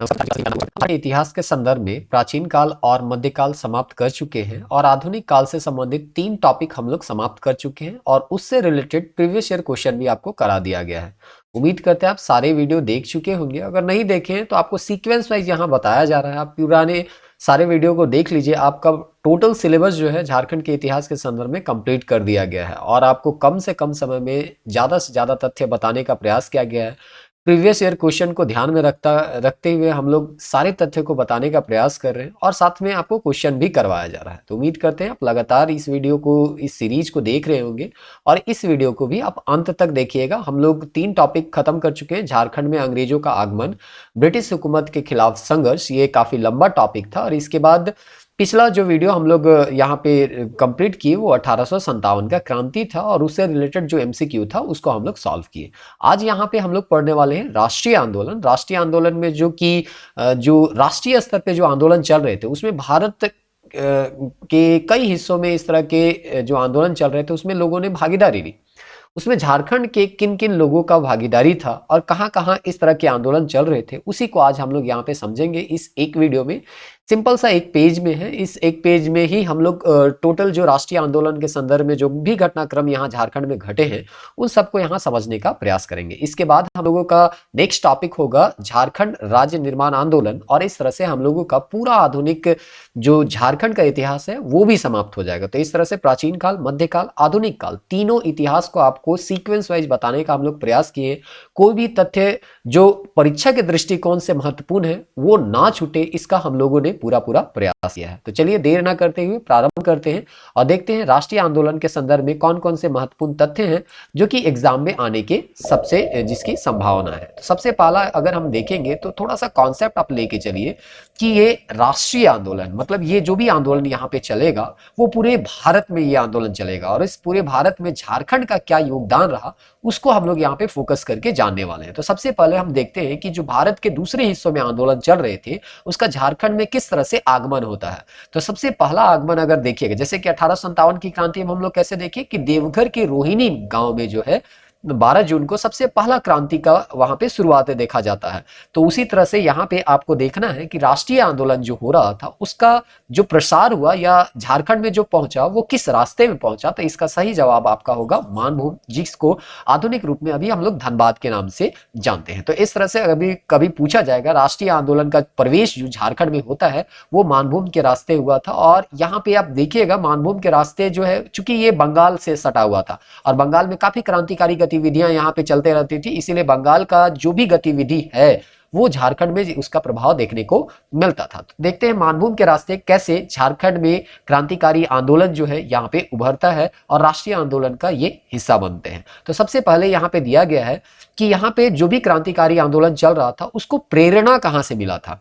हमारे इतिहास के संदर्भ में प्राचीन काल और मध्यकाल समाप्त कर चुके हैं और आधुनिक काल से संबंधित 3 टॉपिक हम लोग समाप्त कर चुके हैं और उससे रिलेटेड प्रीवियस ईयर क्वेश्चन भी आपको करा दिया गया है। उम्मीद करते हैं आप सारे वीडियो देख चुके होंगे। अगर नहीं देखे हैं तो आपको सीक्वेंस वाइज यहाँ बताया जा रहा है, आप पुराने सारे वीडियो को देख लीजिए। आपका टोटल सिलेबस जो है झारखंड के इतिहास के संदर्भ में कंप्लीट कर दिया गया है और आपको कम से कम समय में ज़्यादा से ज़्यादा तथ्य बताने का प्रयास किया गया है। प्रीवियस ईयर क्वेश्चन को ध्यान में रखते हुए हम लोग सारे तथ्य को बताने का प्रयास कर रहे हैं और साथ में आपको क्वेश्चन भी करवाया जा रहा है। तो उम्मीद करते हैं आप लगातार इस वीडियो को, इस सीरीज को देख रहे होंगे और इस वीडियो को भी आप अंत तक देखिएगा। हम लोग 3 टॉपिक खत्म कर चुके हैं। झारखंड में अंग्रेजों का आगमन, ब्रिटिश हुकूमत के खिलाफ संघर्ष, ये काफी लंबा टॉपिक था और इसके बाद पिछला जो वीडियो हम लोग यहाँ पे कंप्लीट किए वो 1857 का क्रांति था और उससे रिलेटेड जो एमसीक्यू था उसको हम लोग सॉल्व किए। आज यहाँ पे हम लोग पढ़ने वाले हैं राष्ट्रीय आंदोलन। राष्ट्रीय आंदोलन में जो राष्ट्रीय स्तर पे जो आंदोलन चल रहे थे उसमें भारत के कई हिस्सों में इस तरह के जो आंदोलन चल रहे थे उसमें लोगों ने भागीदारी ली। उसमें झारखंड के किन किन लोगों का भागीदारी था और कहां कहां इस तरह के आंदोलन चल रहे थे, उसी को आज हम लोग यहाँ पे समझेंगे इस एक वीडियो में। सिंपल सा एक पेज में है, इस एक पेज में ही हम लोग टोटल जो राष्ट्रीय आंदोलन के संदर्भ में जो भी घटनाक्रम यहाँ झारखंड में घटे हैं उन सबको यहाँ समझने का प्रयास करेंगे। इसके बाद हम लोगों का नेक्स्ट टॉपिक होगा झारखंड राज्य निर्माण आंदोलन और इस तरह से हम लोगों का पूरा आधुनिक जो झारखंड का इतिहास है वो भी समाप्त हो जाएगा। तो इस तरह से प्राचीन काल, मध्यकाल, आधुनिक काल, तीनों इतिहास को आपको सीक्वेंस वाइज बताने का हम लोग प्रयास किए। कोई भी तथ्य जो परीक्षा के दृष्टिकोण से महत्वपूर्ण है वो ना छूटे, इसका हम लोगों ने पूरा प्रयास किया है। तो चलिए देर ना करते हुए प्रारंभ करते हैं और देखते हैं राष्ट्रीय आंदोलन के संदर्भ में कौन कौन से महत्वपूर्ण तथ्य हैं जो कि एग्जाम में आने के जिसकी संभावना है। तो सबसे पहला अगर हम देखेंगे तो थोड़ा सा कॉन्सेप्ट आप लेके चलिए कि ये राष्ट्रीय आंदोलन मतलब ये जो भी आंदोलन यहाँ पे चलेगा वो पूरे भारत में ये आंदोलन चलेगा और इस पूरे भारत में झारखंड का क्या योगदान रहा उसको हम लोग यहाँ पे फोकस करके जानने वाले हैं। तो सबसे पहले हम देखते हैं कि जो भारत के दूसरे हिस्सों में आंदोलन चल रहे थे उसका झारखंड में किस तरह से आगमन होता है। तो सबसे पहला आगमन अगर देखिएगा, जैसे कि 1857 की क्रांति में हम लोग कैसे देखें कि देवघर के रोहिणी गांव में जो है 12 जून को सबसे पहला क्रांति का वहां पे शुरुआत देखा जाता है। तो उसी तरह से यहाँ पे आपको देखना है कि राष्ट्रीय आंदोलन जो हो रहा था उसका जो प्रसार हुआ या झारखंड में जो पहुंचा वो किस रास्ते में पहुंचा। तो इसका सही जवाब आपका होगा मानभूम, जिसको आधुनिक रूप में अभी हम लोग धनबाद के नाम से जानते हैं। तो इस तरह से अभी कभी पूछा जाएगा राष्ट्रीय आंदोलन का प्रवेश जो झारखंड में होता है वो मानभूम के रास्ते हुआ था। और यहाँ पे आप देखिएगा मानभूम के रास्ते जो है, चूंकि ये बंगाल से सटा हुआ था और बंगाल में काफी क्रांतिकारी गतिविधियां यहाँ पे चलते रहती थी, इसीलिए बंगाल का जो भी गतिविधि है वो झारखंड में उसका प्रभाव देखने को मिलता था। तो देखते हैं मानभूम के रास्ते कैसे झारखंड में क्रांतिकारी आंदोलन जो है यहाँ पे उभरता है और राष्ट्रीय आंदोलन का ये हिस्सा बनते हैं। तो सबसे पहले यहाँ पे दिया गया है कि यहाँ पे जो भी क्रांतिकारी आंदोलन चल रहा था उसको प्रेरणा कहां से मिला था।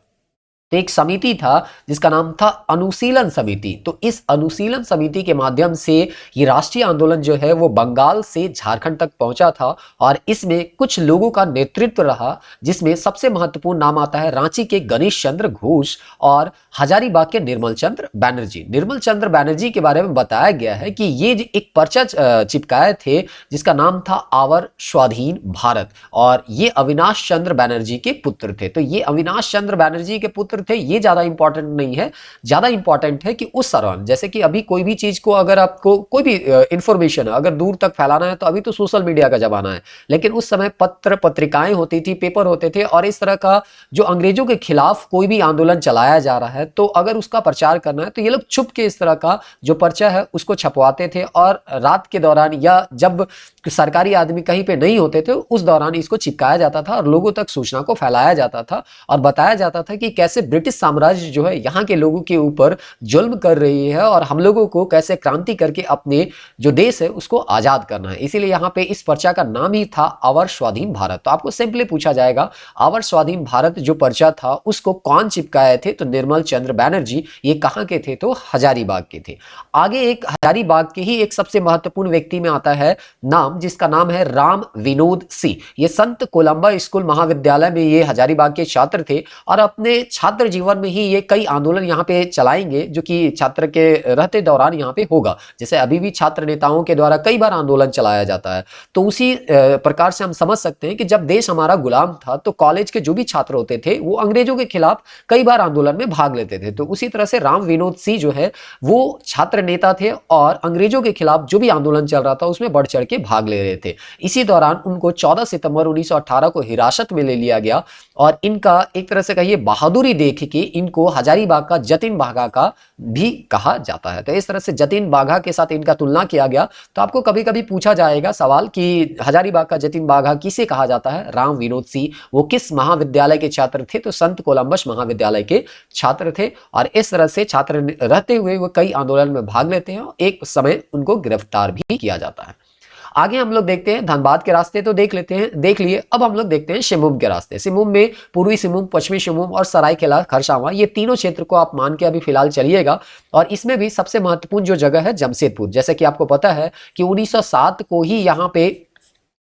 तो एक समिति था जिसका नाम था अनुशीलन समिति। तो इस अनुशीलन समिति के माध्यम से ये राष्ट्रीय आंदोलन जो है वो बंगाल से झारखंड तक पहुंचा था और इसमें कुछ लोगों का नेतृत्व रहा, जिसमें सबसे महत्वपूर्ण नाम आता है रांची के गणेश चंद्र घोष और हजारीबाग के निर्मल चंद्र बैनर्जी। निर्मल चंद्र बैनर्जी के बारे में बताया गया है कि ये एक पर्चा चिपकाए थे जिसका नाम था आवर स्वाधीन भारत और ये अविनाश चंद्र बैनर्जी के पुत्र थे। तो ये अविनाश चंद्र बैनर्जी के पुत्र थे, ये ज्यादा इंपॉर्टेंट नहीं है। ज्यादा इंपॉर्टेंट है कि उस दौरान जैसे कि अभी कोई भी चीज को अगर आपको कोई भी इंफॉर्मेशन अगर दूर तक फैलाना है तो अभी तो सोशल मीडिया का जमाना है, लेकिन उस समय पत्र पत्रिकाएं होती थी, पेपर होते थे और इस तरह का जो अंग्रेजों के खिलाफ कोई भी आंदोलन चलाया जा रहा है तो अगर उसका प्रचार करना है तो ये लोग छुप के इस तरह का जो पर्चा है उसको छपवाते थे और रात के दौरान या जब सरकारी आदमी कहीं पे नहीं होते थे उस दौरान इसको चिपकाया जाता था और लोगों तक सूचना को फैलाया जाता था और बताया जाता था कि कैसे ब्रिटिश साम्राज्य जो है यहाँ के लोगों के ऊपर जुल्म कर रही है और हम लोगों को कैसे क्रांति करके अपने जो देश है उसको आजाद करना है। इसीलिए यहाँ पे इस पर्चा का नाम ही था आवर स्वाधीन भारत। तो आपको सिंपली पूछा जाएगा आवर स्वाधीन भारत जो पर्चा था उसको कौन चिपकाए थे, तो निर्मल चंद्र बैनर्जी। ये कहाँ के थे, तो हजारीबाग के थे। आगे एक हजारीबाग के ही एक सबसे महत्वपूर्ण व्यक्ति में आता है नाम, जिसका नाम है राम विनोद सिंह। ये संत कोलंबा स्कूल महाविद्यालय में ये हजारीबाग के छात्र थे और अपने छात्र छात्र जीवन में ही ये कई आंदोलन यहाँ पे चलाएंगे जो कि छात्र के रहते दौरान यहाँ पे होगा। जैसे अभी भी छात्र नेताओं के द्वारा कई बार आंदोलन चलाया जाता है। तो उसी प्रकार से हम समझ सकते हैं कि जब देश हमारा गुलाम था तो कॉलेज के जो भी छात्र होते थे वो अंग्रेजों के खिलाफ कई बार आंदोलन में भाग लेते थे। तो उसी तरह से राम विनोद सिंह जो है वो छात्र नेता थे और अंग्रेजों के खिलाफ जो भी आंदोलन चल रहा था उसमें बढ़ चढ़ के भाग ले रहे थे। इसी दौरान उनको 14 सितंबर 1918 को हिरासत में ले लिया गया और इनका एक तरह से कहिए बहादुरी देख के इनको हजारीबाग का जतिन बाघा का भी कहा जाता है। तो इस तरह से जतिन बाघा के साथ इनका तुलना किया गया। तो आपको कभी कभी पूछा जाएगा सवाल कि हजारीबाग का जतिन बाघा किसे कहा जाता है? राम विनोद सिंह वो किस महाविद्यालय के छात्र थे? तो संत कोलंबस महाविद्यालय के छात्र थे और इस तरह से छात्र रहते हुए वो कई आंदोलन में भाग लेते हैं और एक समय उनको गिरफ्तार भी किया जाता है। आगे हम लोग देखते हैं धनबाद के रास्ते तो देख लिए। अब हम लोग देखते हैं सिंहभूम के रास्ते। सिंहभूम में पूर्वी सिंहभूम, पश्चिमी सिंहभूम और सरायकेला खरसावां, ये तीनों क्षेत्र को आप मान के अभी फिलहाल चलिएगा। और इसमें भी सबसे महत्वपूर्ण जो जगह है जमशेदपुर। जैसे कि आपको पता है कि 1907 को ही यहाँ पे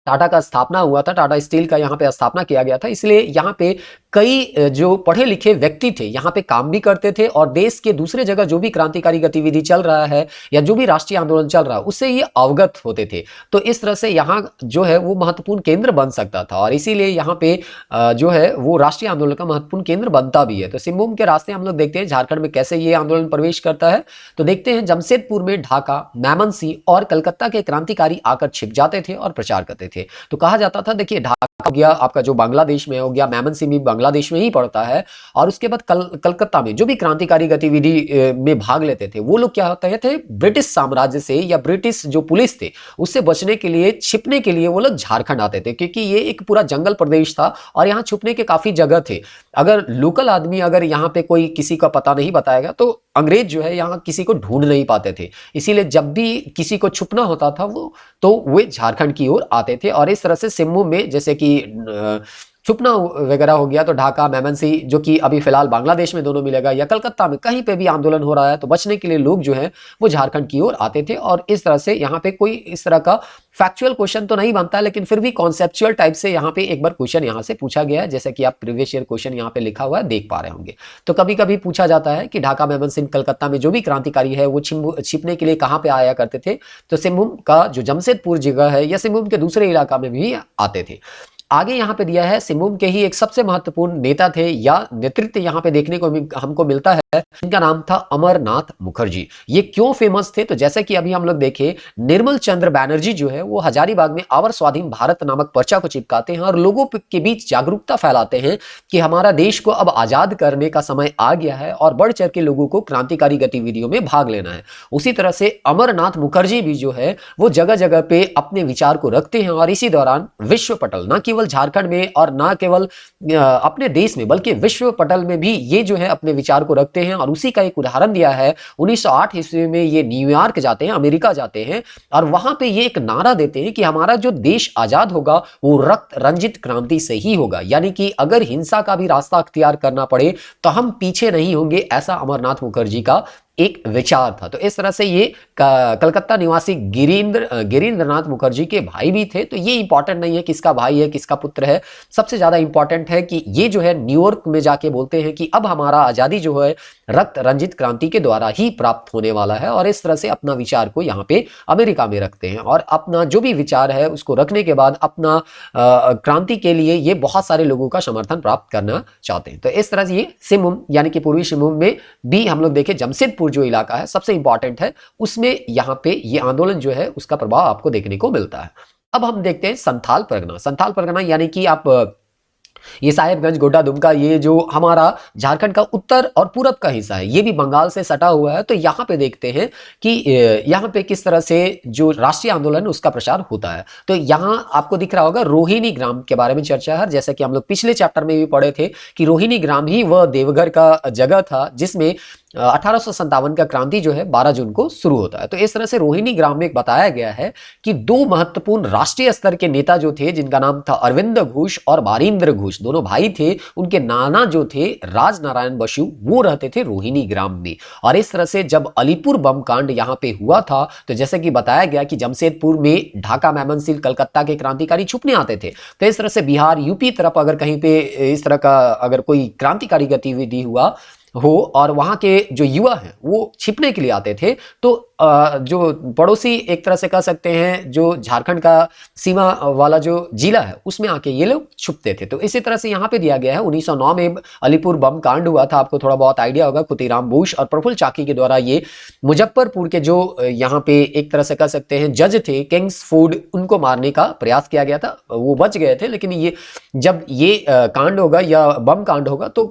टाटा का स्थापना हुआ था, टाटा स्टील का यहाँ पे स्थापना किया गया था। इसलिए यहाँ पे कई जो पढ़े लिखे व्यक्ति थे यहाँ पे काम भी करते थे और देश के दूसरे जगह जो भी क्रांतिकारी गतिविधि चल रहा है या जो भी राष्ट्रीय आंदोलन चल रहा है उससे ये अवगत होते थे। तो इस तरह से यहाँ जो है वो महत्वपूर्ण केंद्र बन सकता था और इसीलिए यहाँ पे जो है वो राष्ट्रीय आंदोलन का महत्वपूर्ण केंद्र बनता भी है। तो सिंहभूम के रास्ते हम लोग देखते हैं झारखंड में कैसे ये आंदोलन प्रवेश करता है। तो देखते हैं जमशेदपुर में ढाका, मेमनसिंह और कलकत्ता के क्रांतिकारी आकर छिप जाते थे और प्रचार करते थे। तो कहा जाता था, देखिए ढाका हो गया आपका जो बांग्लादेश में हो गया, मेमनसिंह भी बांग्लादेश में ही पड़ता है और उसके बाद कलकत्ता में जो भी क्रांतिकारी गतिविधि में भाग लेते थे वो लोग क्या होते थे, ब्रिटिश साम्राज्य से या ब्रिटिश जो पुलिस थे उससे बचने के लिए, छिपने के लिए वो लोग झारखंड आते थे क्योंकि ये एक पूरा जंगल प्रदेश था और यहाँ छुपने के काफी जगह थे। अगर लोकल आदमी अगर यहाँ पे कोई किसी का पता नहीं बताएगा तो अंग्रेज जो है यहाँ किसी को ढूंढ नहीं पाते थे। इसीलिए जब भी किसी को छुपना होता था तो वे झारखंड की ओर आते थे और इस तरह से सिंहभूम में जैसे कि छुपना वगैरह हो गया तो ढाका, मेमनसिंह जो कि अभी फिलहाल बांग्लादेश में दोनों मिलेगा, या कलकत्ता में कहीं पे भी आंदोलन हो रहा है तो बचने के लिए लोग जो हैं वो झारखंड की ओर आते थे। और इस तरह से यहाँ पे कोई इस तरह का फैक्चुअल क्वेश्चन तो नहीं बनता लेकिन फिर भी कॉन्सेप्चुअल टाइप से यहाँ पे एक बार क्वेश्चन यहाँ से पूछा गया है, जैसे कि आप प्रीवियस ईयर क्वेश्चन यहाँ पे लिखा हुआ है देख पा रहे होंगे। तो कभी कभी पूछा जाता है कि ढाका, मेमनसिंह, कलकत्ता में जो भी क्रांतिकारी है वो छिपने के लिए कहाँ पे आया करते थे? तो सिंहभूम का जो जमशेदपुर जगह है या सिंहभूम के दूसरे इलाका में भी आते थे। आगे यहाँ पे दिया है सिंहभूम के ही एक सबसे महत्वपूर्ण नेता थे या नेतृत्व यहाँ पे देखने को हमको मिलता है, इनका नाम था अमरनाथ मुखर्जी। ये क्यों फेमस थे? तो जैसे कि अभी हम लोग देखे, निर्मल चंद्र बैनर्जी जो है वो हजारीबाग में आवर स्वाधीन भारत नामक पर्चा को चिपकाते हैं और लोगों के बीच जागरूकता फैलाते हैं कि हमारा देश को अब आजाद करने का समय आ गया है और बढ़ चढ़ के लोगों को क्रांतिकारी गतिविधियों में भाग लेना है। उसी तरह से अमरनाथ मुखर्जी भी जो है वो जगह जगह पे अपने विचार को रखते हैं और इसी दौरान विश्व पटल, न केवल झारखंड में और न केवल अपने देश में बल्कि विश्व पटल में भी ये जो है अपने विचार को रखते हैं। और उसी का एक उदाहरण दिया है 1908 ईस्वी में ये न्यूयॉर्क जाते हैं, अमेरिका जाते हैं और वहां पे ये एक नारा देते हैं कि हमारा जो देश आजाद होगा वो रक्त रंजित क्रांति से ही होगा, यानी कि अगर हिंसा का भी रास्ता अख्तियार करना पड़े तो हम पीछे नहीं होंगे, ऐसा अमरनाथ मुखर्जी का एक विचार था। तो इस तरह से ये कलकत्ता निवासी गिरीन्द्रनाथ मुखर्जी के भाई भी थे। तो ये इंपॉर्टेंट नहीं है किसका भाई है किसका पुत्र है, सबसे ज्यादा इंपॉर्टेंट है कि ये जो है न्यूयॉर्क में जाके बोलते हैं कि अब हमारा आजादी जो है रक्त रंजित क्रांति के द्वारा ही प्राप्त होने वाला है और इस तरह से अपना विचार को यहाँ पे अमेरिका में रखते हैं और अपना जो भी विचार है उसको रखने के बाद अपना क्रांति के लिए ये बहुत सारे लोगों का समर्थन प्राप्त करना चाहते हैं। तो इस तरह से ये सिंहभूम यानी कि पूर्वी सिंहभूम में भी हम लोग देखें जमशेदपुर जो इलाका है सबसे इंपॉर्टेंट है, उसमें यहां पे ये आंदोलन जो है उसका प्रभाव आपको देखने को मिलता है। अब हम देखते हैं संथाल परगना। संथाल परगना यानी कि आप ये साहेबगंज, गोड्डा, दुमका, ये जो हमारा झारखंड का उत्तर और पूरब का हिस्सा है ये भी बंगाल से सटा हुआ है। तो यहाँ पे देखते हैं कि यहाँ पे किस तरह से जो राष्ट्रीय आंदोलन उसका प्रचार होता है। तो यहाँ आपको दिख रहा होगा रोहिणी ग्राम के बारे में चर्चा है, जैसा कि हम लोग पिछले चैप्टर में भी पढ़े थे कि रोहिणी ग्राम ही वह देवघर का जगह था जिसमें 1857 का क्रांति जो है 12 जून को शुरू होता है। तो इस तरह से रोहिणी ग्राम में बताया गया है कि दो महत्वपूर्ण राष्ट्रीय स्तर के नेता जो थे, जिनका नाम था अरविंद घोष और बारिंद्र घोष, दोनों भाई थे। उनके नाना जो थे राजनारायण बसु, वो रहते थे रोहिणी ग्राम में। और इस तरह से जब अलीपुर बम कांड यहाँ पे हुआ था, तो जैसे कि बताया गया कि जमशेदपुर में ढाका, मेमनसिल, कलकत्ता के क्रांतिकारी छुपने आते थे। तो इस तरह से बिहार, यूपी तरफ अगर कहीं पे इस तरह का अगर कोई क्रांतिकारी गतिविधि हुआ हो और वहां के जो युवा हैं वो छिपने के लिए आते थे, तो जो पड़ोसी एक तरह से कह सकते हैं, जो झारखंड का सीमा वाला जो जिला है, उसमें आके ये लोग छुपते थे। तो इसी तरह से यहाँ पे दिया गया है 1909 में अलीपुर बम कांड हुआ था। आपको थोड़ा बहुत आइडिया होगा, खुतीराम बोस और प्रफुल्ल चाकी के द्वारा ये मुजफ्फरपुर के जो यहाँ पे एक तरह से कह सकते हैं जज थे, किंग्सफोर्ड, उनको मारने का प्रयास किया गया था। वो बच गए थे, लेकिन ये जब ये कांड होगा या बम कांड होगा तो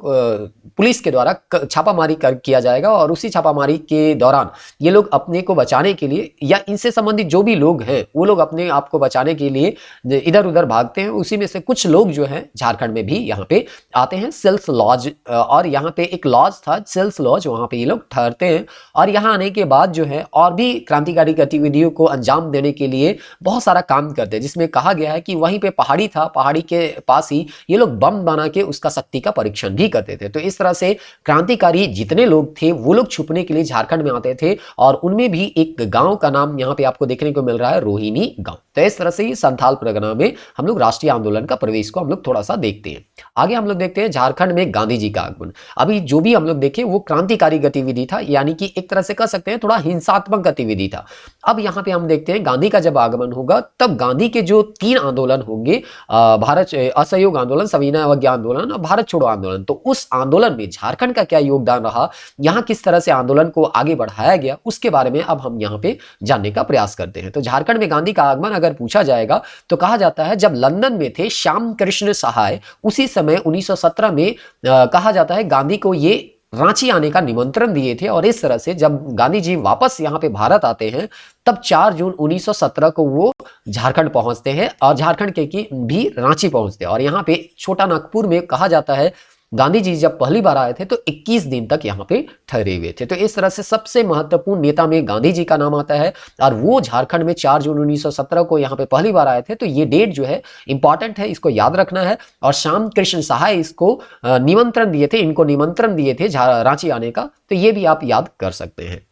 पुलिस के द्वारा छापामारी किया जाएगा, और उसी छापामारी के दौरान ये लोग अपने को बचाने के लिए या इनसे संबंधित जो भी लोग हैं, वो लोग अपने आप को बचाने के लिए इधर उधर भागते हैं। उसी में से कुछ लोग जो हैं झारखंड में भी यहाँ पे आते हैं, सेल्स लॉज, और यहाँ पे एक लॉज था सेल्स लॉज, वहां पे ये लोग ठहरते हैं। और यहाँ आने के बाद जो है और भी क्रांतिकारी गतिविधियों को अंजाम देने के लिए बहुत सारा काम करते हैं, जिसमें कहा गया है कि वहीं पे पहाड़ी था, पहाड़ी के पास ही ये लोग बम बना के उसका शक्ति का परीक्षण भी करते थे। तो इस तरह से क्रांतिकारी जितने लोग थे वो लोग छुपने के लिए झारखंड में आते थे, और उनमें भी एक गांव का नाम यहाँ पे आपको देखने को मिल रहा है, रोहिणी गांव। तो इस तरह से ये संथाल परगना में हम लोग राष्ट्रीय आंदोलन का प्रवेश को हम लोग थोड़ा सा देखते हैं। आगे हम लोग देखते हैं झारखंड में गांधी जी का आगमन। अभी जो भी हम लोग देखे वो क्रांतिकारी गतिविधि था, यानी कि एक तरह से कह सकते हैं थोड़ा हिंसात्मक गतिविधि था। अब यहाँ पे हम देखते हैं गांधी का जब आगमन होगा तब गांधी के जो 3 आंदोलन होंगे, भारत असहयोग आंदोलन, सविनय अवज्ञा आंदोलन और भारत छोड़ो आंदोलन, तो उस आंदोलन में झारखंड का क्या योगदान रहा, यहाँ किस तरह से आंदोलन को आगे बढ़ाया गया, उसके बारे में अब हम यहाँ पे जानने का प्रयास करते हैं। तो झारखंड में गांधी का आगमन अगर पूछा जाएगा तो कहा जाता है जब लंदन में थे श्याम कृष्ण सहाय, उसी समय 1917 में कहा जाता है गांधी को ये रांची आने का निमंत्रण दिए थे। और इस तरह से जब गांधी जी वापस यहाँ पे भारत आते हैं तब 4 जून 1917 को वो झारखंड पहुंचते हैं, और झारखंड के की भी रांची पहुंचते हैं। और यहाँ पे छोटा नागपुर में कहा जाता है गांधी जी जब पहली बार आए थे तो 21 दिन तक यहाँ पे ठहरे हुए थे। तो इस तरह से सबसे महत्वपूर्ण नेता में गांधी जी का नाम आता है, और वो झारखंड में 4 जून 1917 को यहाँ पे पहली बार आए थे। तो ये डेट जो है इंपॉर्टेंट है, इसको याद रखना है। और श्याम कृष्ण सहाय इसको निमंत्रण दिए थे, इनको निमंत्रण दिए थे रांची आने का, तो ये भी आप याद कर सकते हैं।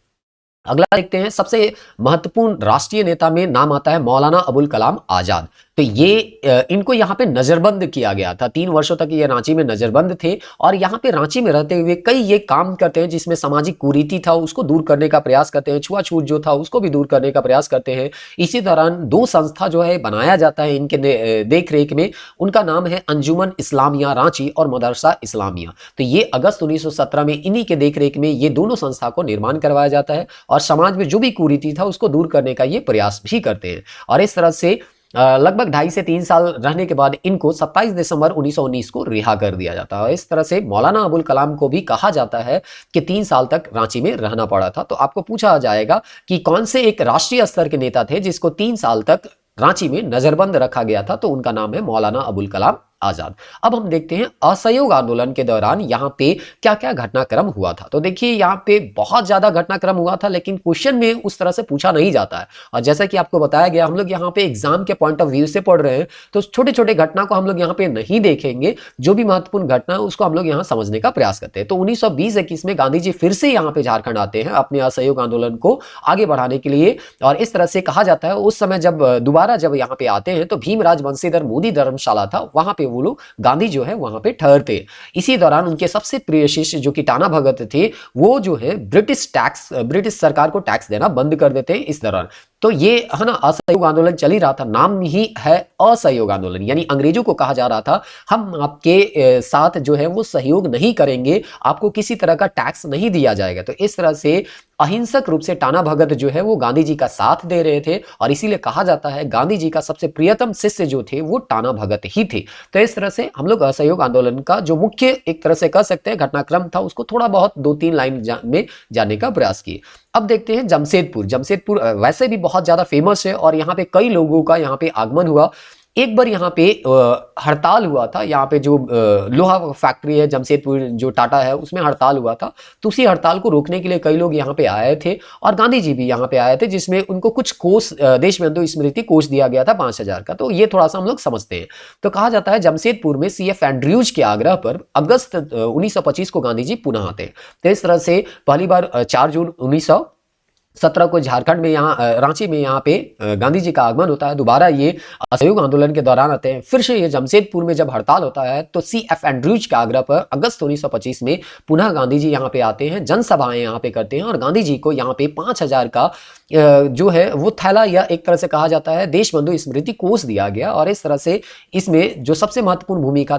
अगला देखते हैं, सबसे महत्वपूर्ण राष्ट्रीय नेता में नाम आता है मौलाना अबुल कलाम आजाद। तो ये इनको यहाँ पे नजरबंद किया गया था, 3 वर्षों तक ये रांची में नजरबंद थे, और यहाँ पे रांची में रहते हुए कई ये काम करते हैं जिसमें सामाजिक कुरीति था उसको दूर करने का प्रयास करते हैं, छुआछूत जो था उसको भी दूर करने का प्रयास करते हैं। इसी दौरान 2 संस्था जो है बनाया जाता है इनके देख रेख में, उनका नाम है अंजुमन इस्लामिया रांची और मदरसा इस्लामिया। तो ये अगस्त 1917 में इन्हीं के देख रेख में ये दोनों संस्था को निर्माण करवाया जाता है, और समाज में जो भी कुरीति था उसको दूर करने का ये प्रयास भी करते हैं। और इस तरह से लगभग 2.5 से 3 साल रहने के बाद इनको 27 दिसंबर 1919 को रिहा कर दिया जाता है। इस तरह से मौलाना अबुल कलाम को भी कहा जाता है कि 3 साल तक रांची में रहना पड़ा था। तो आपको पूछा जाएगा कि कौन से एक राष्ट्रीय स्तर के नेता थे जिसको 3 साल तक रांची में नजरबंद रखा गया था, तो उनका नाम है मौलाना अबुल कलाम आजाद। अब हम देखते हैं असहयोग आंदोलन के दौरान यहाँ पे क्या क्या घटनाक्रम हुआ था। तो देखिए यहाँ पे बहुत ज्यादा घटनाक्रम हुआ था, लेकिन क्वेश्चन में उस तरह से पूछा नहीं जाता है। और जैसा कि आपको बताया गया, हम लोग यहाँ पे एग्जाम के पॉइंट ऑफ व्यू से पढ़ रहे हैं, तो छोटे छोटे घटना को हम लोग यहाँ पे नहीं देखेंगे, जो भी महत्वपूर्ण घटना है उसको हम लोग यहाँ समझने का प्रयास करते हैं। तो 1920-21 में गांधी जी फिर से यहाँ पे झारखंड आते हैं अपने असहयोग आंदोलन को आगे बढ़ाने के लिए। और इस तरह से कहा जाता है उस समय जब दोबारा जब यहाँ पे आते हैं तो भीमराज बंशीधर मोदी धर्मशाला था, वहां पे वो लोग गांधी जो है वहां पे ठहरते। इसी दौरान उनके सबसे प्रिय शिष्य जो कि टाना भगत थे, वो जो है ब्रिटिश सरकार को टैक्स देना बंद कर देते हैं इस दौरान। तो ये है ना, असहयोग आंदोलन चल ही रहा था, नाम ही है असहयोग आंदोलन, यानी अंग्रेजों को कहा जा रहा था हम आपके साथ जो है वो सहयोग नहीं करेंगे, आपको किसी तरह का टैक्स नहीं दिया जाएगा। तो इस तरह से अहिंसक रूप से टाना भगत जो है वो गांधी जी का साथ दे रहे थे, और इसीलिए कहा जाता है गांधी जी का सबसे प्रियतम शिष्य जो थे वो टाना भगत ही थे। तो इस तरह से हम लोग असहयोग आंदोलन का जो मुख्य एक तरह से कह सकते हैं घटनाक्रम था उसको थोड़ा बहुत 2-3 लाइन में जानने का प्रयास किए। अब देखते हैं जमशेदपुर। जमशेदपुर वैसे भी बहुत ज्यादा फेमस है और यहाँ पे कई लोगों का यहाँ पे आगमन हुआ। एक बार यहाँ पे हड़ताल हुआ था, यहाँ पे जो लोहा फैक्ट्री है जमशेदपुर जो टाटा है उसमें हड़ताल हुआ था। तो उसी हड़ताल को रोकने के लिए कई लोग यहाँ पे आए थे और गांधी जी भी यहाँ पे आए थे, जिसमें उनको कुछ कोष देशबंधु स्मृति कोष दिया गया था 5,000 का। तो ये थोड़ा सा हम लोग समझते हैं। तो कहा जाता है जमशेदपुर में CF एंड्रयूज के आग्रह पर अगस्त 1925 को गांधी जी पुनः आते हैं। तो इस तरह से पहली बार 4 जून 1917 को झारखंड में यहाँ रांची में यहाँ पे गांधी जी का आगमन होता है। दोबारा ये असहयोग आंदोलन के दौरान आते हैं। फिर से ये जमशेदपुर में जब हड़ताल होता है तो CF एंड्रयूज के आग्रह पर अगस्त 1925 में पुनः गांधी जी यहाँ पे आते हैं, जनसभाएं यहाँ पे करते हैं और गांधी जी को यहाँ पे 5,000 का जो है वो थैला या एक तरह से कहा जाता है देशबंधु स्मृति कोष दिया गया। और इस तरह से इसमें जो सबसे महत्वपूर्ण भूमिका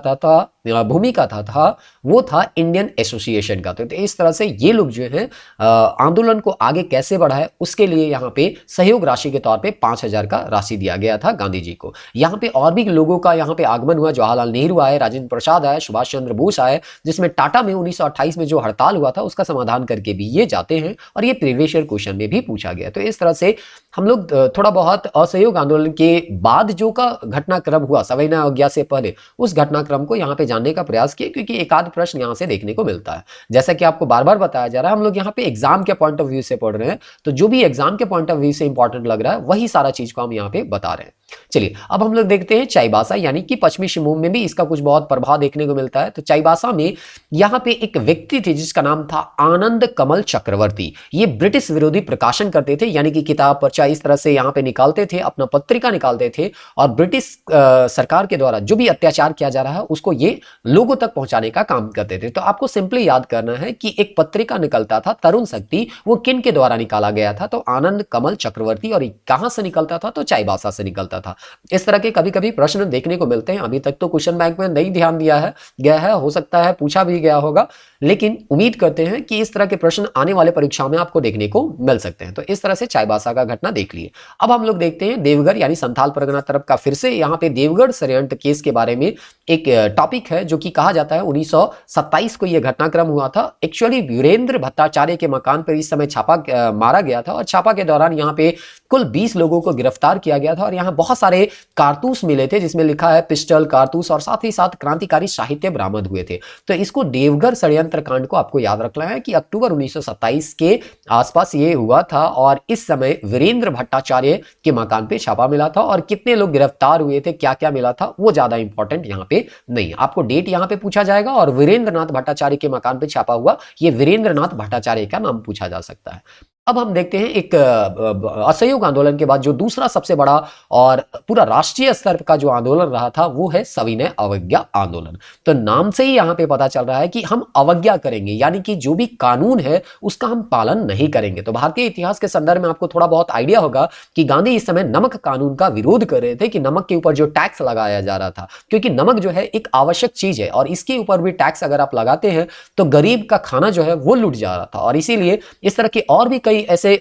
था वो था इंडियन एसोसिएशन का। तो इस तरह से ये लोग जो है आंदोलन को आगे कैसे बढ़ाए उसके लिए यहाँ पे सहयोग राशि के तौर पे 5,000 का राशि दिया गया था गांधी जी को। यहाँ पे और भी लोगों का यहाँ पे आगमन हुआ। जवाहरलाल नेहरू आए, राजेंद्र प्रसाद आए, सुभाष चंद्र बोस आए, जिसमें टाटा में 1928 में जो हड़ताल हुआ था उसका समाधान करके भी ये जाते हैं और ये प्रीवियस ईयर क्वेश्चन में भी पूछा गया। तो इस तरह से हम लोग थोड़ा बहुत असहयोग आंदोलन के बाद जो का घटनाक्रम हुआ सविनय अवज्ञा से पहले उस घटनाक्रम को यहाँ पे जानने का प्रयास किया, क्योंकि एक आध प्रश्न यहाँ से देखने को मिलता है। जैसा कि आपको बार बार बताया जा रहा है, हम लोग यहाँ पे एग्जाम के पॉइंट ऑफ व्यू से पढ़ रहे हैं, तो जो भी एग्जाम के पॉइंट ऑफ व्यू से इंपॉर्टेंट लग रहा है वही सारा चीज को हम यहाँ पे बता रहे हैं। चलिए अब हम लोग देखते हैं चाईबासा, यानी कि पश्चिमी सिंहभूम में भी इसका कुछ बहुत प्रभाव देखने को मिलता है। तो चाईबासा में यहाँ पे एक व्यक्ति थे जिसका नाम था आनंद कमल चक्रवर्ती। ये ब्रिटिश विरोधी प्रकाशन करते थे, यानी कि किताब पर्चा इस तरह से यहाँ पे निकालते थे, अपना पत्रिका निकालते थे और ब्रिटिश सरकार के द्वारा जो भी अत्याचार किया जा रहा है उसको ये लोगों तक पहुंचाने का काम करते थे। तो आपको सिंपली याद करना है कि एक पत्रिका निकलता था तरुण शक्ति, वो किन के द्वारा निकाला गया था? तो आनंद कमल चक्रवर्ती। और कहां से निकलता था? तो चाईबासा से निकलता था। इस तरह के कभी कभी प्रश्न देखने को मिलते हैं। अभी तक तो क्वेश्चन बैंक में नहीं ध्यान दिया है गया है, हो सकता है पूछा भी गया होगा, लेकिन उम्मीद करते हैं कि इस तरह के प्रश्न आने वाले परीक्षाओं में आपको देखने को मिल सकते हैं। तो इस तरह से चाईबासा का घटना देख लिए। अब हम लोग देखते हैं देवगढ़ यानी संथाल परगना तरफ का। फिर से यहाँ पे देवगढ़ षड्यंत्र केस के बारे में एक टॉपिक है जो कि कहा जाता है 1927 को यह घटनाक्रम हुआ था। एक्चुअली वीरेंद्र भट्टाचार्य के मकान पर इस समय छापा मारा गया था और छापा के दौरान यहाँ पे कुल 20 लोगों को गिरफ्तार किया गया था और यहाँ बहुत सारे कारतूस मिले थे जिसमें लिखा है पिस्टल, कारतूस और साथ ही साथ क्रांतिकारी साहित्य बरामद हुए थे। तो इसको देवगढ़ षड्यंत्र कांड को आपको याद रखना है कि अक्टूबर 1927 के आसपास ये हुआ था और इस समय वीरेंद्र भट्टाचार्य के मकान पे छापा मिला था और कितने लोग गिरफ्तार हुए थे, क्या क्या मिला था, वो ज्यादा इंपॉर्टेंट यहाँ पे नहीं। आपको डेट यहाँ पे पूछा जाएगा और वीरेंद्र नाथ भट्टाचार्य के मकान पे छापा हुआ ये वीरेंद्र नाथ भट्टाचार्य का नाम पूछा जा सकता है। अब हम देखते हैं एक असहयोग आंदोलन के बाद जो दूसरा सबसे बड़ा और पूरा राष्ट्रीय स्तर का जो आंदोलन रहा था वो है सविनय अवज्ञा आंदोलन। तो नाम से ही यहाँ पे पता चल रहा है कि हम अवज्ञा करेंगे, यानी कि जो भी कानून है उसका हम पालन नहीं करेंगे। तो भारतीय इतिहास के संदर्भ में आपको थोड़ा बहुत आइडिया होगा कि गांधी इस समय नमक कानून का विरोध कर रहे थे कि नमक के ऊपर जो टैक्स लगाया जा रहा था, क्योंकि नमक जो है एक आवश्यक चीज है और इसके ऊपर भी टैक्स अगर आप लगाते हैं तो गरीब का खाना जो है वो लुट जा रहा था। और इसीलिए इस तरह के और भी कई ऐसे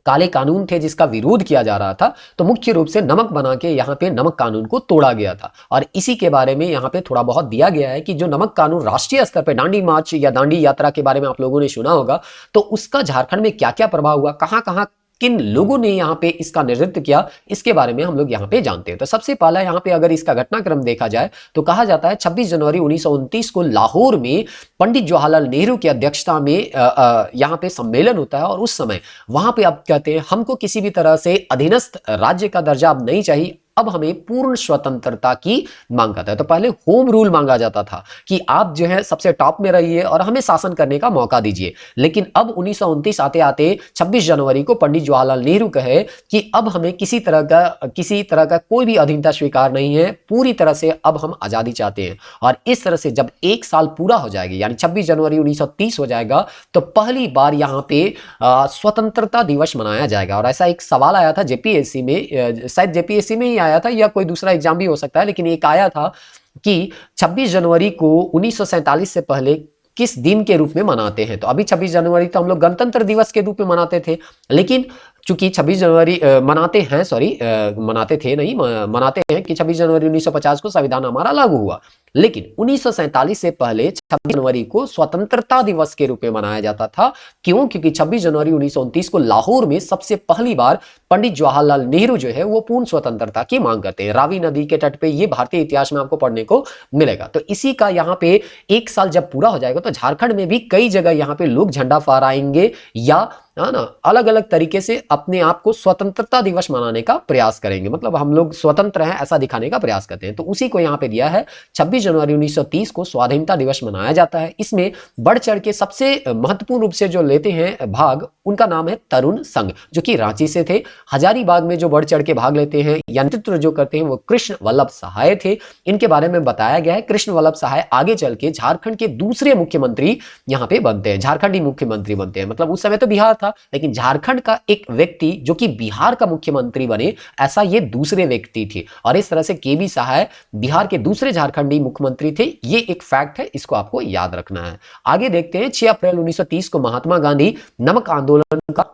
काले कानून थे जिसका विरोध किया जा रहा था। तो मुख्य रूप से नमक बना के यहाँ पे नमक कानून को तोड़ा गया था और इसी के बारे में यहाँ पे थोड़ा बहुत दिया गया है कि जो नमक कानून राष्ट्रीय स्तर पे दांडी मार्च या दांडी यात्रा के बारे में आप लोगों ने सुना होगा, तो उसका झारखंड में क्या क्या प्रभाव हुआ, कहां कहां किन लोगों ने यहाँ पे इसका नेतृत्व किया, इसके बारे में हम लोग यहाँ पे जानते हैं। तो सबसे पहला यहाँ पे अगर इसका घटनाक्रम देखा जाए तो कहा जाता है 26 जनवरी 1929 को लाहौर में पंडित जवाहरलाल नेहरू की अध्यक्षता में यहाँ पे सम्मेलन होता है और उस समय वहां पे अब कहते हैं हमको किसी भी तरह से अधीनस्थ राज्य का दर्जा अब नहीं चाहिए, अब हमें पूर्ण स्वतंत्रता की मांग करता है। तो पहले होम रूल मांगा जाता था कि आप जो है सबसे टॉप में रहिए और हमें शासन करने का मौका दीजिए, लेकिन अब 1929 आते आते 26 जनवरी को पंडित जवाहरलाल नेहरू कहे कि अब हमें किसी तरह का कोई भी अधीनता स्वीकार नहीं है, पूरी तरह से अब हम आजादी चाहते हैं। और इस तरह से जब एक साल पूरा हो जाएगा यानी 26 जनवरी 1930 हो जाएगा तो पहली बार यहाँ पे स्वतंत्रता दिवस मनाया जाएगा। और ऐसा एक सवाल आया था जेपीएससी में, शायद जेपीएससी में ही आया था या कोई दूसरा एग्जाम भी हो सकता है, लेकिन एक आया था कि 26 जनवरी को 1947 से पहले किस दिन के रूप में मनाते हैं। तो अभी 26 जनवरी तो हम लोग गणतंत्र दिवस के रूप में मनाते थे, लेकिन चूंकि 26 जनवरी मनाते हैं कि 26 जनवरी 1950 को संविधान हमारा लागू हुआ, लेकिन 1947 से पहले 26 जनवरी को स्वतंत्रता दिवस के रूप में मनाया जाता था। क्यों? क्योंकि 26 जनवरी 1929 को लाहौर में सबसे पहली बार पंडित जवाहरलाल नेहरू जो है वो पूर्ण स्वतंत्रता की मांग करते हैं। रावी नदी के तट पे ये भारतीय इतिहास में आपको पढ़ने को मिलेगा। तो इसी का यहाँ पे एक साल जब पूरा हो जाएगा तो झारखंड में भी कई जगह यहाँ पे लोग झंडा फहराएंगे या है ना अलग अलग तरीके से अपने आप को स्वतंत्रता दिवस मनाने का प्रयास करेंगे। मतलब हम लोग स्वतंत्र हैं ऐसा दिखाने का प्रयास करते हैं। तो उसी को यहाँ पे दिया है 26 जनवरी 1930 को स्वाधीनता दिवस मनाया जाता है। इसमें बढ़ चढ़ के सबसे महत्वपूर्ण रूप से जो लेते हैं भाग उनका नाम है तरुण संघ, जो कि रांची से थे। हजारीबाग में जो बढ़ चढ़ के भाग लेते हैं या नेतृत्व जो करते हैं वो कृष्ण वल्लभ सहाय थे। इनके बारे में बताया गया है कृष्ण वल्लभ सहाय आगे चल के झारखंड के दूसरे मुख्यमंत्री यहाँ पे बनते हैं, झारखंडी मुख्यमंत्री बनते हैं। मतलब उस समय तो बिहार था लेकिन झारखंड का एक व्यक्ति जो कि बिहार का मुख्यमंत्री बने ऐसा ये दूसरे व्यक्ति थे। और इस तरह से केबी सहाय बिहार के दूसरे झारखंडी मुख्यमंत्री थे। ये एक फैक्ट है, इसको आपको याद रखना है। आगे देखते हैं 6 अप्रैल 1930 को महात्मा गांधी नमक आंदोलन का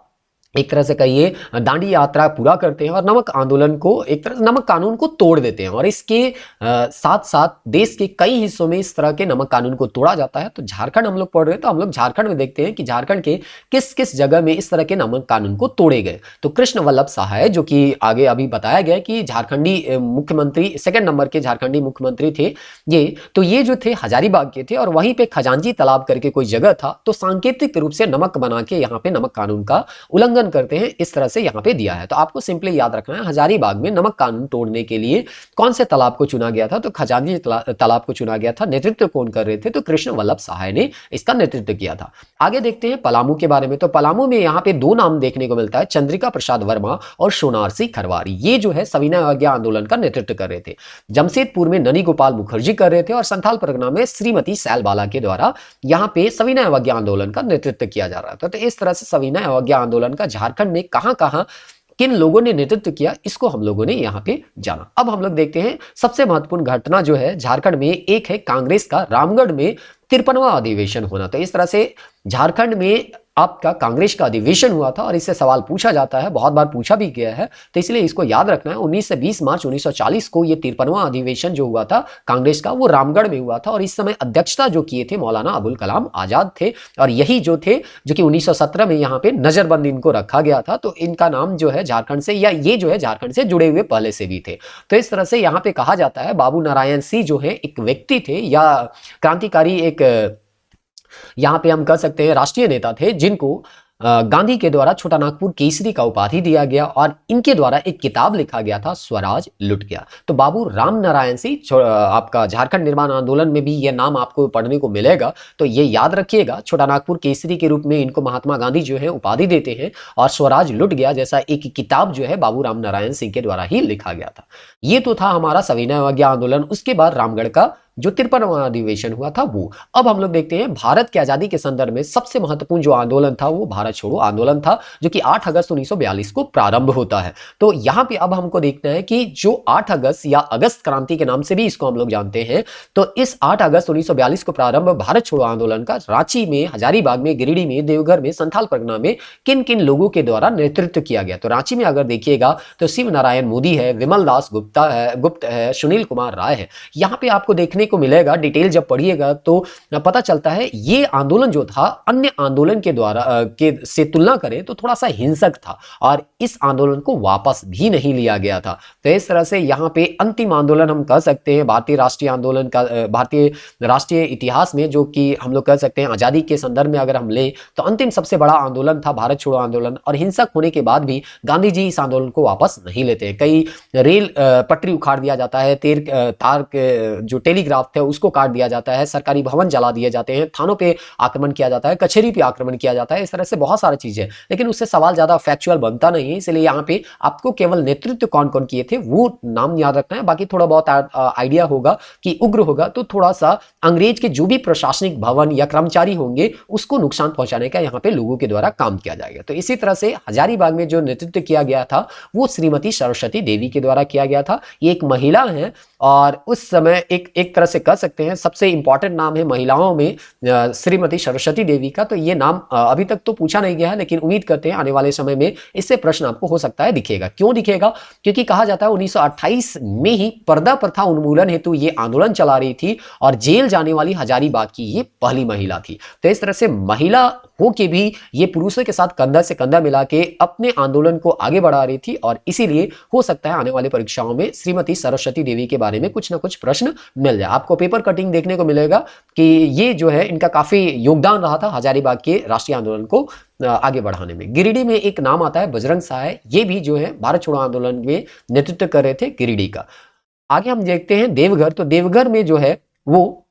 एक तरह से कहिए दांडी यात्रा पूरा करते हैं और नमक आंदोलन को एक तरह नमक कानून को तोड़ देते हैं। और इसके साथ साथ देश के कई हिस्सों में इस तरह के नमक कानून को तोड़ा जाता है। तो झारखंड हम लोग पढ़ रहे हैं तो हम लोग झारखंड में देखते हैं कि झारखंड के किस किस जगह में इस तरह के नमक कानून को तोड़े गए। तो कृष्ण वल्लभ सहाय जो कि आगे अभी बताया गया कि झारखंडी मुख्यमंत्री सेकेंड नंबर के झारखंडी मुख्यमंत्री थे ये। तो ये जो थे हजारीबाग के थे और वहीं पे खजांची तालाब करके कोई जगह था। तो सांकेतिक रूप से नमक बना के यहाँ पे नमक कानून का उल्लंघन करते हैं, इस तरह से यहां पे दिया है। तो आपको सिंपली याद रखना है हजारीबाग में नमक कानून तोड़ने के लिए कौन से तालाब को चुना गया था? तो खजांची तालाब को चुना गया था। नेतृत्व कौन कर रहे थे? तो कृष्ण वल्लभ सहाय ने इसका नेतृत्व किया था। आगे देखते हैं पलामू के बारे में। तो पलामू में यहाँ पे दो नाम देखने को मिलता है, चंद्रिका प्रसाद वर्मा और सोनारसी खरवारी। ये जो है सविनय अवज्ञा आंदोलन का नेतृत्व कर रहे थे। जमशेदपुर में ननी गोपाल मुखर्जी कर रहे थे और संथाल परगना में श्रीमती सैलबाला के द्वारा यहाँ पे सविनय अवज्ञा आंदोलन का नेतृत्व किया जा रहा था। तो इस तरह से सविनय अवज्ञा आंदोलन का झारखंड में कहां कहां किन लोगों ने नेतृत्व किया इसको हम लोगों ने यहाँ पे जाना। अब हम लोग देखते हैं सबसे महत्वपूर्ण घटना जो है झारखंड में, एक है कांग्रेस का रामगढ़ में 53वां अधिवेशन होना। तो इस तरह से झारखंड में आपका कांग्रेस का अधिवेशन हुआ था और इससे सवाल पूछा जाता है, बहुत बार पूछा भी गया है। तो इसलिए इसको याद रखना है। 19 से 20 मार्च 1940 को ये 53वां अधिवेशन जो हुआ था कांग्रेस का वो रामगढ़ में हुआ था। और इस समय अध्यक्षता जो किए थे मौलाना अबुल कलाम आजाद थे। और यही जो थे जो कि 1917 में यहाँ पे नजरबंद इनको रखा गया था। तो इनका नाम जो है झारखंड से, या ये जो है झारखंड से जुड़े हुए पहले से भी थे। तो इस तरह से यहाँ पे कहा जाता है बाबू नारायण सिंह जो है एक व्यक्ति थे या क्रांतिकारी, एक यहां पे हम कह सकते हैं राष्ट्रीय नेता थे, जिनको गांधी के द्वारा छोटा नागपुर केसरी का उपाधि दिया गया और इनके द्वारा एक किताब लिखा गया था स्वराज लुट गया। तो बाबू राम नारायण सिंह आपका झारखंड निर्माण आंदोलन में भी यह नाम आपको पढ़ने को मिलेगा। तो ये याद रखिएगा, छोटा नागपुर केसरी के रूप में इनको महात्मा गांधी जो है उपाधि देते हैं और स्वराज लुट गया जैसा एक किताब जो है बाबू राम नारायण सिंह के द्वारा ही लिखा गया था। ये तो था हमारा सविनय अवज्ञा आंदोलन। उसके बाद रामगढ़ का जो 53वां अधिवेशन हुआ था वो। अब हम लोग देखते हैं भारत की आजादी के संदर्भ में सबसे महत्वपूर्ण जो आंदोलन था वो भारत छोड़ो आंदोलन था, जो कि 8 अगस्त 1942 को प्रारंभ होता है। तो यहां पे अब हमको देखना है कि जो 8 अगस्त या अगस्त क्रांति के नाम से भी इसको हम लोग जानते हैं, तो इस 8 अगस्त 1942 को प्रारंभ भारत छोड़ो आंदोलन का रांची में, हजारीबाग में, गिरिडीह में, देवघर में, संथाल परगना में किन किन लोगों के द्वारा नेतृत्व किया गया। तो रांची में अगर देखिएगा तो शिव नारायण मोदी है, विमल दास गुप्त है, सुनील कुमार राय है। यहाँ पे आपको देखने को मिलेगा, डिटेल जब पढ़िएगा तो पता चलता है ये आंदोलन जो था अन्य आंदोलन के द्वारा से तुलना करें तो थोड़ा सा हिंसक था और इस आंदोलन को वापस भी नहीं लिया गया था। तो इस तरह से यहाँ पे अंतिम आंदोलन हम कह सकते हैं भारतीय राष्ट्रीय आंदोलन का, भारतीय राष्ट्रीय इतिहास में, जो कि हम लोग कह सकते हैं आजादी के संदर्भ में अगर हम लें तो अंतिम सबसे बड़ा आंदोलन था भारत छोड़ो आंदोलन। और हिंसक होने के बाद भी गांधी जी इस आंदोलन को वापस नहीं लेते। कई रेल पटरी उखाड़ दिया जाता है, तार जो टेलीग्राफ थे उसको काट दिया जाता है, सरकारी भवन जला दिए जाते हैं, थानों पे आक्रमण किया जाता है, कचहरी पे आक्रमण किया जाता है। इस तरह से बहुत सारी चीजें, लेकिन उससे सवाल ज्यादा फैक्चुअल बनता नहीं है। इसलिए यहाँ पे आपको केवल नेतृत्व कौन कौन किए थे वो नाम याद रखना है। बाकी थोड़ा बहुत आइडिया होगा कि उग्र होगा तो थोड़ा सा अंग्रेज के जो भी प्रशासनिक भवन या कर्मचारी होंगे उसको नुकसान पहुंचाने का यहाँ पे लोगों के द्वारा काम किया जाएगा। तो इसी तरह से हजारीबाग में जो नेतृत्व किया गया था वो श्रीमती सरस्वती देवी के द्वारा किया गया था। ये एक महिला है और उस समय एक तरह से कह सकते हैं सबसे इंपॉर्टेंट नाम है महिलाओं में श्रीमती सरस्वती देवी का। तो ये नाम अभी तक तो पूछा नहीं गया है, लेकिन उम्मीद करते हैं आने वाले समय में इससे प्रश्न आपको हो सकता है दिखेगा। क्यों दिखेगा? क्योंकि कहा जाता है 1928 में ही पर्दा प्रथा उन्मूलन हेतु ये आंदोलन चला रही थी और जेल जाने वाली हजारीबाग की ये पहली महिला थी। तो इस तरह से महिला हो के भी ये पुरुषों के साथ कंधा से कंधा मिला के अपने आंदोलन को आगे बढ़ा रही थी, और इसीलिए हो सकता है आने वाली परीक्षाओं में श्रीमती सरस्वती देवी के बारे में कुछ ना कुछ प्रश्न मिल जाए। आपको पेपर कटिंग देखने को मिलेगा कि ये जो है इनका काफी योगदान रहा था हजारीबाग के राष्ट्रीय आंदोलन को आगे बढ़ाने में। गिरिडीह में एक नाम आता है बजरंग सहाय, ये भी जो है भारत छोड़ो आंदोलन में नेतृत्व कर रहे थे गिरिडीह का। आगे हम देखते हैं देवघर। तो देवघर में जो है वो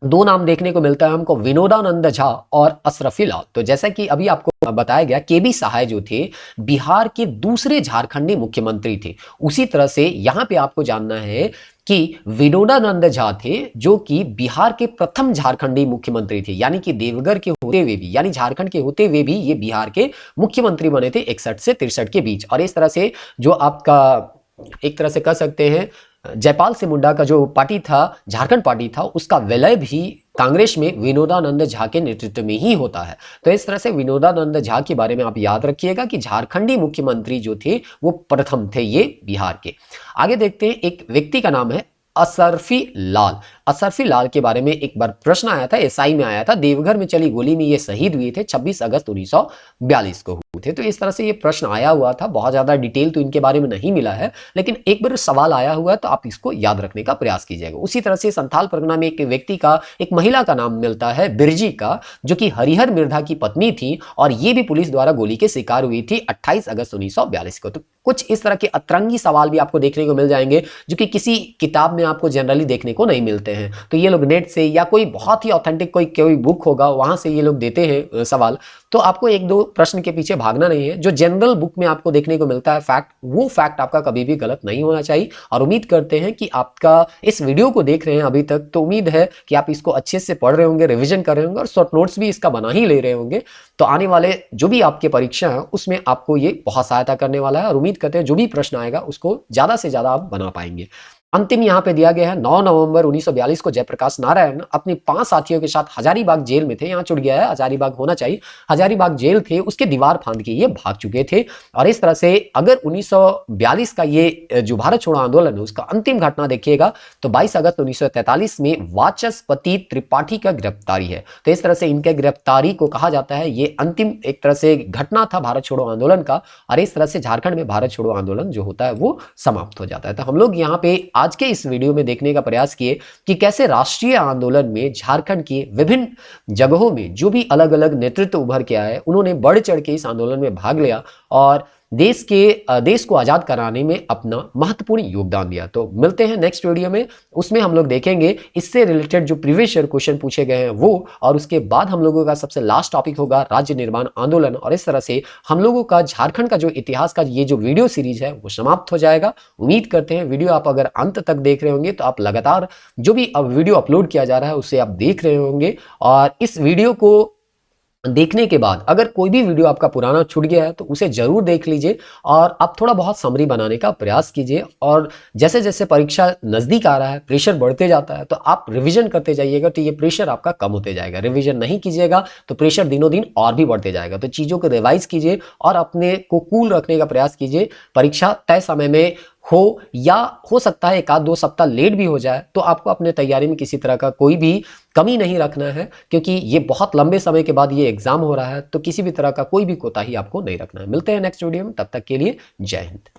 दो नाम देखने को मिलता है हमको, विनोदानंद झा और अशरफी लाल। तो जैसा कि अभी आपको बताया गया, केबी सहाय जो थे बिहार के दूसरे झारखंडी मुख्यमंत्री थे। उसी तरह से यहां पे आपको जानना है कि विनोदानंद झा थे जो कि बिहार के प्रथम झारखंडी मुख्यमंत्री थे, यानी कि देवघर के होते हुए भी, यानी झारखंड के होते हुए भी ये बिहार के मुख्यमंत्री बने थे 61 से 63 के बीच। और इस तरह से जो आपका एक तरह से कह सकते हैं जयपाल सिंह मुंडा का जो पार्टी था, झारखंड पार्टी था, उसका विलय भी कांग्रेस में विनोदानंद झा के नेतृत्व में ही होता है। तो इस तरह से विनोदानंद झा के बारे में आप याद रखिएगा कि झारखंडी मुख्यमंत्री जो थे वो प्रथम थे ये बिहार के। आगे देखते हैं, एक व्यक्ति का नाम है अशरफी लाल। अशरफी लाल के बारे में एक बार प्रश्न आया था, एसआई में आया था। देवघर में चली गोली में ये शहीद हुए थे 26 अगस्त 1942 को हुए थे। तो इस तरह से ये प्रश्न आया हुआ था। बहुत ज्यादा डिटेल तो इनके बारे में नहीं मिला है, लेकिन एक बार सवाल आया हुआ है तो आप इसको याद रखने का प्रयास कीजिएगा। उसी तरह से संथाल परगना में एक व्यक्ति का, एक महिला का नाम मिलता है बिरजी का, जो कि हरिहर मिर्धा की पत्नी थी और ये भी पुलिस द्वारा गोली के शिकार हुई थी 28 अगस्त 1942 को। तो कुछ इस तरह के अतरंगी सवाल भी आपको देखने को मिल जाएंगे जो कि किसी किताब में आपको जनरली देखने को नहीं मिलते हैं। तो ये लोग नेट से या कोई बहुत ही ऑथेंटिक कोई बुक होगा वहां से ये लोग देते हैं सवाल। तो आपको एक दो प्रश्न के पीछे भागना नहीं है। जो जनरल बुक में आपको देखने को मिलता है फैक्ट, वो फैक्ट आपका कभी भी गलत नहीं होना चाहिए। और उम्मीद करते हैं कि आपका इस वीडियो को देख रहे हैं अभी तक, तो उम्मीद है कि आप इसको अच्छे से पढ़ रहे होंगे, रिविजन कर रहे होंगे और शॉर्ट नोट्स भी इसका बना ही ले रहे होंगे। तो आने वाले जो भी आपके परीक्षा है उसमें आपको ये बहुत सहायता करने वाला है, और उम्मीद करते हैं जो भी प्रश्न आएगा उसको ज्यादा से ज्यादा आप बना पाएंगे। अंतिम यहाँ पे दिया गया है, 9 नवंबर 1942 को जयप्रकाश नारायण अपने 5 साथियों के साथ हजारीबाग जेल में थे। यहाँ छुट गया है, हजारीबाग होना चाहिए, हजारीबाग जेल थे, उसके दीवार फांद के ये भाग चुके थे। और इस तरह से अगर 1942 का ये जो भारत छोड़ो आंदोलन है उसका अंतिम घटना देखिएगा तो 22 अगस्त 1943 में वाचस्पति त्रिपाठी का गिरफ्तारी है। तो इस तरह से इनके गिरफ्तारी को कहा जाता है ये अंतिम एक तरह से घटना था भारत छोड़ो आंदोलन का, और इस तरह से झारखंड में भारत छोड़ो आंदोलन जो होता है वो समाप्त हो जाता है। तो हम लोग यहाँ पे आज के इस वीडियो में देखने का प्रयास किए कि कैसे राष्ट्रीय आंदोलन में झारखंड के विभिन्न जगहों में जो भी अलग अलग नेतृत्व उभर के आए उन्होंने बढ़ चढ़ के इस आंदोलन में भाग लिया और देश को आजाद कराने में अपना महत्वपूर्ण योगदान दिया। तो मिलते हैं नेक्स्ट वीडियो में, उसमें हम लोग देखेंगे इससे रिलेटेड जो प्रीवियस ईयर क्वेश्चन पूछे गए हैं वो, और उसके बाद हम लोगों का सबसे लास्ट टॉपिक होगा राज्य निर्माण आंदोलन। और इस तरह से हम लोगों का झारखंड का जो इतिहास का ये जो वीडियो सीरीज है वो समाप्त हो जाएगा। उम्मीद करते हैं वीडियो आप अगर अंत तक देख रहे होंगे तो आप लगातार जो भी अब वीडियो अपलोड किया जा रहा है उसे आप देख रहे होंगे। और इस वीडियो को देखने के बाद अगर कोई भी वीडियो आपका पुराना छूट गया है तो उसे जरूर देख लीजिए और आप थोड़ा बहुत समरी बनाने का प्रयास कीजिए। और जैसे जैसे परीक्षा नजदीक आ रहा है, प्रेशर बढ़ते जाता है, तो आप रिवीजन करते जाइएगा तो ये प्रेशर आपका कम होते जाएगा। रिवीजन नहीं कीजिएगा तो प्रेशर दिनों दिन और भी बढ़ते जाएगा। तो चीज़ों को रिवाइज कीजिए और अपने को कूल रखने का प्रयास कीजिए। परीक्षा तय समय में हो या हो सकता है 1-2 सप्ताह लेट भी हो जाए, तो आपको अपने तैयारी में किसी तरह का कोई भी कमी नहीं रखना है, क्योंकि ये बहुत लंबे समय के बाद ये एग्जाम हो रहा है। तो किसी भी तरह का कोई भी कोताही आपको नहीं रखना है। मिलते हैं नेक्स्ट वीडियो में, तब तक के लिए जय हिंद।